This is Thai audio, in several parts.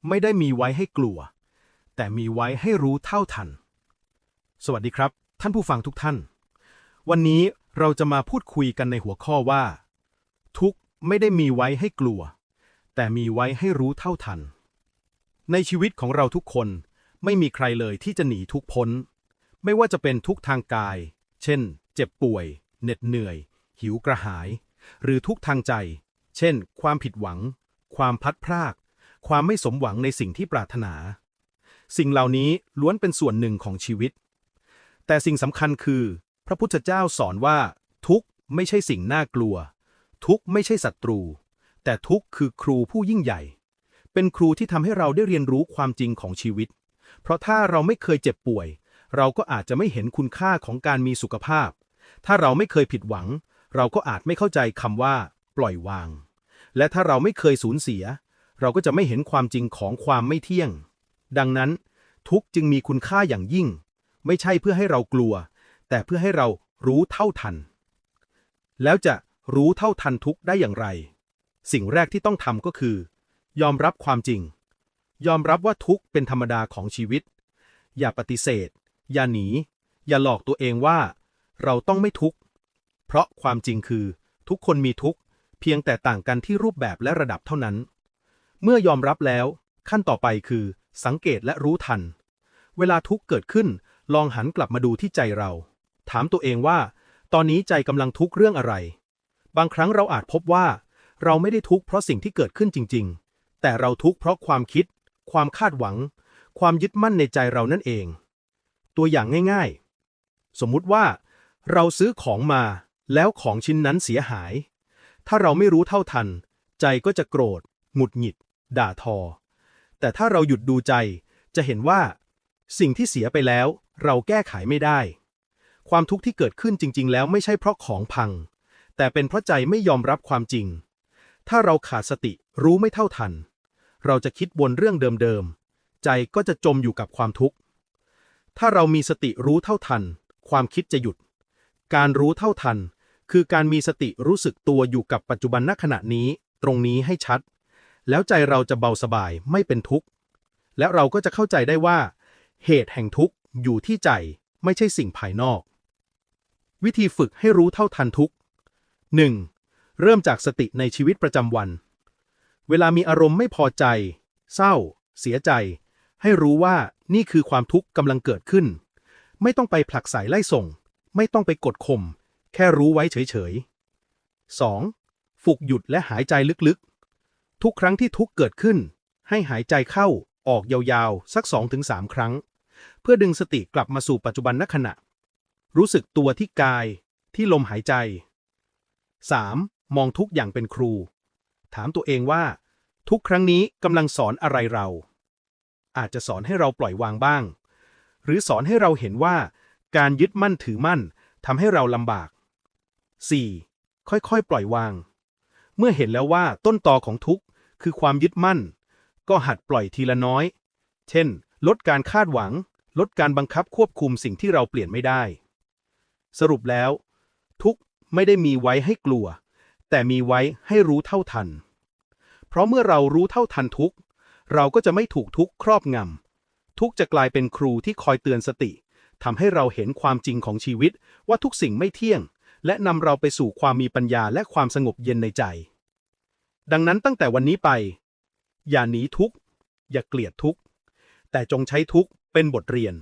ไม่ได้มีไว้ให้กลัวแต่มีไว้ให้รู้เท่าทันสวัสดีครับท่านผู้ฟังทุกท่านวันนี้เราจะมาพูดคุยกันในหัวข้อว่าทุกข์ไม่ได้มีไว้ให้กลัวแต่มีไว้ให้รู้เท่าทันในชีวิตของเราทุกคนไม่มีใครเลยที่จะหนีทุกข์พ้นไม่ว่าจะเป็นทุกข์ทางกายเช่นเจ็บป่วยเหน็ดเหนื่อยหิวกระหายหรือทุกข์ทางใจเช่นความผิดหวังความพลัดพรากความไม่สมหวังในสิ่งที่ปรารถนาสิ่งเหล่านี้ล้วนเป็นส่วนหนึ่งของชีวิตแต่สิ่งสำคัญคือพระพุทธเจ้าสอนว่าทุกข์ไม่ใช่สิ่งน่ากลัวทุกข์ไม่ใช่ศัตรูแต่ทุกข์คือครูผู้ยิ่งใหญ่เป็นครูที่ทำให้เราได้เรียนรู้ความจริงของชีวิตเพราะถ้าเราไม่เคยเจ็บป่วยเราก็อาจจะไม่เห็นคุณค่าของการมีสุขภาพถ้าเราไม่เคยผิดหวังเราก็อาจไม่เข้าใจคำว่าปล่อยวางและถ้าเราไม่เคยสูญเสียเราก็จะไม่เห็นความจริงของความไม่เที่ยงดังนั้นทุกข์จึงมีคุณค่าอย่างยิ่งไม่ใช่เพื่อให้เรากลัวแต่เพื่อให้เรารู้เท่าทันแล้วจะรู้เท่าทันทุกข์ได้อย่างไรสิ่งแรกที่ต้องทำก็คือยอมรับความจริงยอมรับว่าทุกข์เป็นธรรมดาของชีวิตอย่าปฏิเสธอย่าหนีอย่าหลอกตัวเองว่าเราต้องไม่ทุกข์เพราะความจริงคือทุกคนมีทุกข์เพียงแต่ต่างกันที่รูปแบบและระดับเท่านั้นเมื่อยอมรับแล้วขั้นต่อไปคือสังเกตและรู้ทันเวลาทุกข์เกิดขึ้นลองหันกลับมาดูที่ใจเราถามตัวเองว่าตอนนี้ใจกำลังทุกข์เรื่องอะไรบางครั้งเราอาจพบว่าเราไม่ได้ทุกข์เพราะสิ่งที่เกิดขึ้นจริงๆแต่เราทุกข์เพราะความคิดความคาดหวังความยึดมั่นในใจเรานั่นเองตัวอย่างง่ายๆสมมุติว่าเราซื้อของมาแล้วของชิ้นนั้นเสียหายถ้าเราไม่รู้เท่าทันใจก็จะโกรธหงุดหงิดด่าทอแต่ถ้าเราหยุดดูใจจะเห็นว่าสิ่งที่เสียไปแล้วเราแก้ไขไม่ได้ความทุกข์ที่เกิดขึ้นจริงๆแล้วไม่ใช่เพราะของพังแต่เป็นเพราะใจไม่ยอมรับความจริงถ้าเราขาดสติรู้ไม่เท่าทันเราจะคิดวนเรื่องเดิมๆใจก็จะจมอยู่กับความทุกข์ถ้าเรามีสติรู้เท่าทันความคิดจะหยุดการรู้เท่าทันคือการมีสติรู้สึกตัวอยู่กับปัจจุบันณขณะนี้ตรงนี้ให้ชัดแล้วใจเราจะเบาสบายไม่เป็นทุกข์และเราก็จะเข้าใจได้ว่าเหตุแห่งทุกข์อยู่ที่ใจไม่ใช่สิ่งภายนอกวิธีฝึกให้รู้เท่าทันทุกข์ 1. เริ่มจากสติในชีวิตประจำวันเวลามีอารมณ์ไม่พอใจเศร้าเสียใจให้รู้ว่านี่คือความทุกข์กำลังเกิดขึ้นไม่ต้องไปผลักไสไล่ส่งไม่ต้องไปกดข่มแค่รู้ไว้เฉยๆ 2. ฝึกหยุดและหายใจลึกๆทุกครั้งที่ทุกข์เกิดขึ้นให้หายใจเข้าออกยาวๆสัก 2-3 ครั้งเพื่อดึงสติกลับมาสู่ปัจจุบันณขณะรู้สึกตัวที่กายที่ลมหายใจ 3. มองทุกอย่างเป็นครูถามตัวเองว่าทุกครั้งนี้กำลังสอนอะไรเราอาจจะสอนให้เราปล่อยวางบ้างหรือสอนให้เราเห็นว่าการยึดมั่นถือมั่นทำให้เราลำบาก 4. ค่อยๆปล่อยวางเมื่อเห็นแล้วว่าต้นตอของทุกข์คือความยึดมั่นก็หัดปล่อยทีละน้อยเช่นลดการคาดหวังลดการบังคับควบคุมสิ่งที่เราเปลี่ยนไม่ได้สรุปแล้วทุกข์ไม่ได้มีไว้ให้กลัวแต่มีไว้ให้รู้เท่าทันเพราะเมื่อเรารู้เท่าทันทุกข์เราก็จะไม่ถูกทุกข์ครอบงำทุกข์จะกลายเป็นครูที่คอยเตือนสติทำให้เราเห็นความจริงของชีวิตว่าทุกสิ่งไม่เที่ยงและนำเราไปสู่ความมีปัญญาและความสงบเย็นในใจดังนั้นตั้งแต่วันนี้ไปอย่าหนีทุกข์อย่าเกลียดทุกข์แต่จงใช้ทุกข์เป็นบทเรียน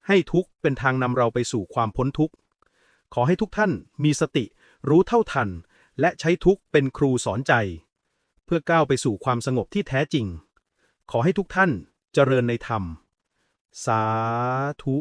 ให้ทุกข์เป็นทางนำเราไปสู่ความพ้นทุกข์ขอให้ทุกท่านมีสติรู้เท่าทันและใช้ทุกข์เป็นครูสอนใจเพื่อก้าวไปสู่ความสงบที่แท้จริงขอให้ทุกท่านเจริญในธรรมสาธุ